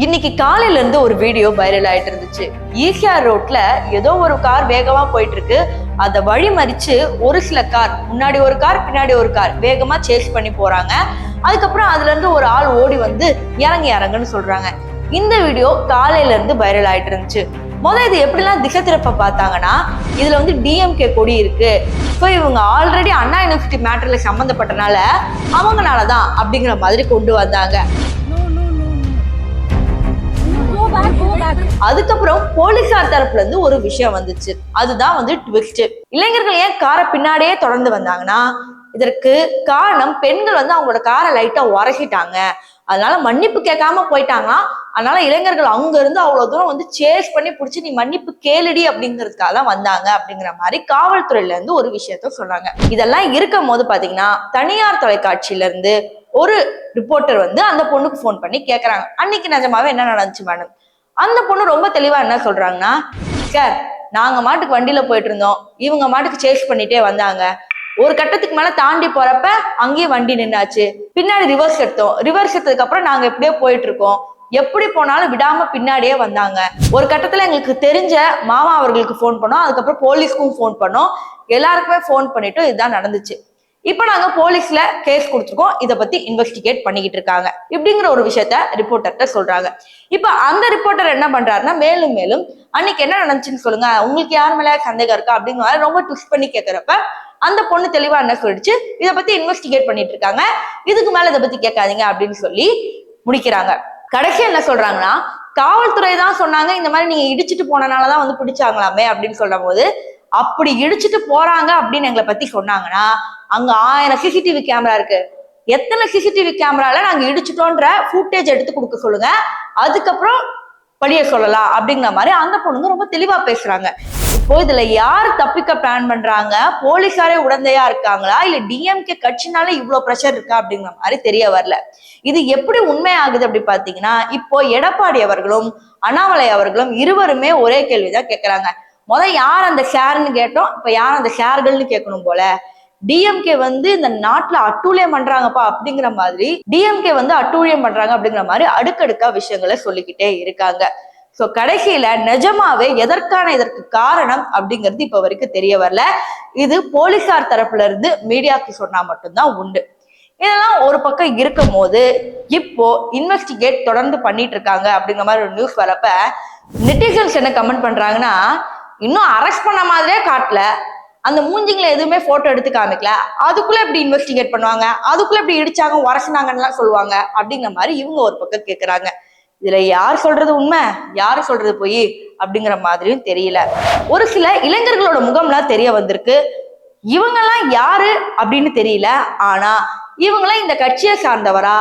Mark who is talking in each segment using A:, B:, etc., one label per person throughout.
A: இன்னைக்கு காலையில இருந்து ஒரு வீடியோ வைரல் ஆயிட்டு இருந்துச்சு. ஈசிஆர் ரோட்ல ஏதோ ஒரு கார் வேகமா போயிட்டு இருக்கு. அதை வழி மறிச்சு ஒரு சில கார், முன்னாடி ஒரு கார் பின்னாடி ஒரு கார் வேகமா சேஸ் பண்ணி போறாங்க. அதுக்கப்புறம் அதுல இருந்து ஒரு ஆள் ஓடி வந்து இறங்குன்னு சொல்றாங்க. இந்த வீடியோ காலையில இருந்து வைரல் ஆயிட்டு இருந்துச்சு. இது எப்படிலாம் திசை திருப்ப பார்த்தாங்கன்னா, இதுல வந்து டிஎம்கே கொடி இருக்கு, ஸோ இவங்க ஆல்ரெடி அண்ணா யூனிவர்சிட்டி மேட்டர்ல சம்மந்தப்பட்டனால அவங்கனாலதான் அப்படிங்கிற மாதிரி கொண்டு வந்தாங்க. அதுக்கப்புறம் போலீசார் தரப்புல இருந்து ஒரு விஷயம் வந்துச்சு. அதுதான் வந்து ட்விஸ்ட். இளைஞர்கள் ஏன் காரை பின்னாடியே தொடர்ந்து வந்தாங்கன்னா, இதற்கு காரணம் பெண்கள் வந்து அவங்களோட காரை லைட்டா உரசிட்டாங்க, அதனால மன்னிப்பு கேட்காம போயிட்டாங்களாம். அதனால இளைஞர்கள் அங்க இருந்து அவ்வளவு தூரம் வந்து சேஸ் பண்ணி பிடிச்சி நீ மன்னிப்பு கேளுடி அப்படிங்கிறதுக்காக தான் வந்தாங்க அப்படிங்கிற மாதிரி காவல்துறையில இருந்து ஒரு விஷயத்த சொன்னாங்க. இதெல்லாம் இருக்கும் போது பாத்தீங்கன்னா, தனியார் தொலைக்காட்சியில இருந்து ஒரு ரிப்போர்ட்டர் வந்து அந்த பொண்ணுக்கு போன் பண்ணி கேக்குறாங்க, அன்னைக்கு நிஜமாவே என்ன நடந்துச்சு மேடம். அந்த பொண்ணு ரொம்ப தெளிவா என்ன சொல்றாங்கன்னா, சார் நாங்க மாட்டுக்கு வண்டியில போயிட்டு இருந்தோம், இவங்க மாட்டுக்கு சேஸ் பண்ணிட்டே வந்தாங்க. ஒரு கட்டத்துக்கு மேல தாண்டி போறப்ப அங்கேயே வண்டி நின்னாச்சு, பின்னாடி ரிவர்ஸ் எடுத்ததுக்கு அப்புறம் நாங்க எப்படியோ போயிட்டு இருக்கோம், எப்படி போனாலும் விடாம பின்னாடியே வந்தாங்க. ஒரு கட்டத்துல எங்களுக்கு தெரிஞ்ச மாமா அவர்களுக்கு போன் பண்ணோம், அதுக்கப்புறம் போலீஸ்க்கும் போன் பண்ணோம், எல்லாருக்குமே போன் பண்ணிட்டு இதுதான் நடந்துச்சு. இப்ப நாங்க போலீஸ்ல கேஸ் கொடுத்துருக்கோம், இதை பத்தி இன்வெஸ்டிகேட் பண்ணிக்கிட்டு இருக்காங்க இப்படிங்கிற ஒரு விஷயத்த ரிப்போர்ட்டர்கிட்ட சொல்றாங்க. இப்ப அந்த ரிப்போர்ட்டர் என்ன பண்றாருன்னா, மேலும் மேலும் அன்னைக்கு என்ன நடந்துச்சுன்னு சொல்லுங்க, உங்களுக்கு யார் மேல சந்தேகம் இருக்கா அப்படிங்கிற ரொம்ப ட்விஸ்ட் பண்ணி கேட்கறப்ப அந்த பொண்ணு தெளிவா என்ன சொல்லிடுச்சு, இதை பத்தி இன்வெஸ்டிகேட் பண்ணிட்டு இருக்காங்க, இதுக்கு மேல இதை பத்தி கேட்காதீங்க அப்படின்னு சொல்லி முடிக்கிறாங்க. கடைசி என்ன சொல்றாங்கன்னா, காவல்துறை தான் சொன்னாங்க இந்த மாதிரி நீங்க இடிச்சுட்டு போனனாலதான் வந்து பிடிச்சாங்களாமே அப்படின்னு சொல்லும் போது, அப்படி இடிச்சுட்டு போறாங்க அப்படின்னு எங்களை பத்தி சொன்னாங்கன்னா, அங்க 1000 சிசிடிவி கேமரா இருக்கு, எத்தனை சிசிடிவி கேமரால நாங்க இடிச்சுட்டோன்ற ஃபுட்டேஜ் எடுத்து கொடுக்க சொல்லுங்க, அதுக்கப்புறம் பழிய சொல்லலாம் அப்படிங்கிற மாதிரி அந்த பொண்ணுங்க ரொம்ப தெளிவா பேசுறாங்க. இப்போ இதுல யார் தப்பிக்க பிளான் பண்றாங்க, போலீஸாரே உடந்தையா இருக்காங்களா, இல்ல டிஎம்கே கட்சினால இவ்வளவு பிரஷர் இருக்கா அப்படிங்கிற மாதிரி தெரிய வரல. இது எப்படி உண்மையாகுது அப்படி பாத்தீங்கன்னா, இப்போ எடப்பாடி அவர்களும் அண்ணாமலை அவர்களும் இருவருமே ஒரே கேள்விதான் கேட்கிறாங்க. யார் அந்த ஷேர்னு கேட்டோம், இப்ப யார் அந்த ஷேர்கள்னு கேட்கணும் போல. டிஎம்கே வந்து இந்த நாட்டுல அட்டூழியம் பண்றாங்கப்பா அப்படிங்கிற மாதிரி, டிஎம்கே வந்து அட்டூழியம் பண்றாங்க அப்படிங்கிற மாதிரி அடுக்கடுக்கா விஷயங்களை சொல்லிக்கிட்டே இருக்காங்க. சோ கடைசியில நிஜமாவே இதற்கு காரணம் அப்படிங்கிறது இப்ப வரைக்கும் தெரிய வரல. இது போலீசார் தரப்புல இருந்து மீடியாவுக்கு சொன்னா மட்டும்தான் உண்டு. இதெல்லாம் ஒரு பக்கம் இருக்கும் போது, இப்போ இன்வெஸ்டிகேட் தொடர்ந்து பண்ணிட்டு இருக்காங்க அப்படிங்கிற மாதிரி ஒரு நியூஸ் வரப்ப நெட்டிசன்ஸ் என்ன கமெண்ட் பண்றாங்கன்னா, இன்னும் அரெஸ்ட் பண்ண மாதிரியே காட்டல, அந்த மூஞ்சிங்களை எதுவுமே போட்டோ எடுத்து காமிக்கல, அதுக்குள்ள எப்படி இன்வெஸ்டிகேட் பண்ணுவாங்க, அதுக்குள்ள எப்படி இடிச்சாங்க உரசினாங்கன்னு சொல்லுவாங்க அப்படிங்கிற மாதிரி இவங்க ஒரு பக்கம் கேட்கறாங்க. இதுல யார் சொல்றது உண்மை, யாரு சொல்றது பொய் அப்படிங்கிற மாதிரியும் தெரியல. ஒரு சில இளைஞர்களோட முகம்லாம் தெரிய வந்திருக்கு, இவங்கெல்லாம் யாரு அப்படின்னு தெரியல. ஆனா இவங்களாம் இந்த கட்சியை சார்ந்தவரா,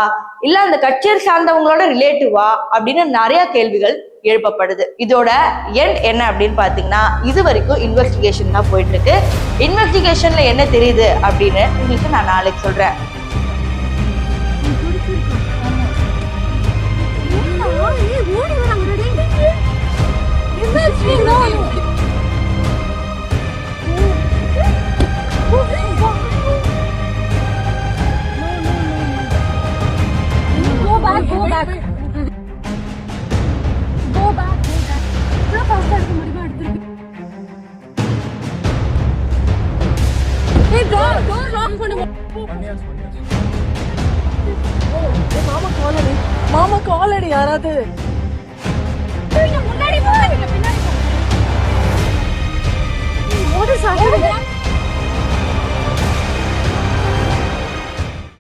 A: இல்ல அந்த கட்சியை சார்ந்தவங்களோட ரிலேட்டிவா அப்படின்னு நிறைய கேள்விகள் எழுப்பப்படுது. இதோட எண்ட் என்ன அப்படின்னு பாத்தீங்கன்னா, இது வரைக்கும் இன்வெஸ்டிகேஷன் தான் போயிட்டு இருக்கு. இன்வெஸ்டிகேஷன்ல என்ன தெரியுது அப்படின்னு உங்களுக்கு நான் நாளைக்கு சொல்றேன்.
B: மாமா காலடி யாராவது முன்னாடி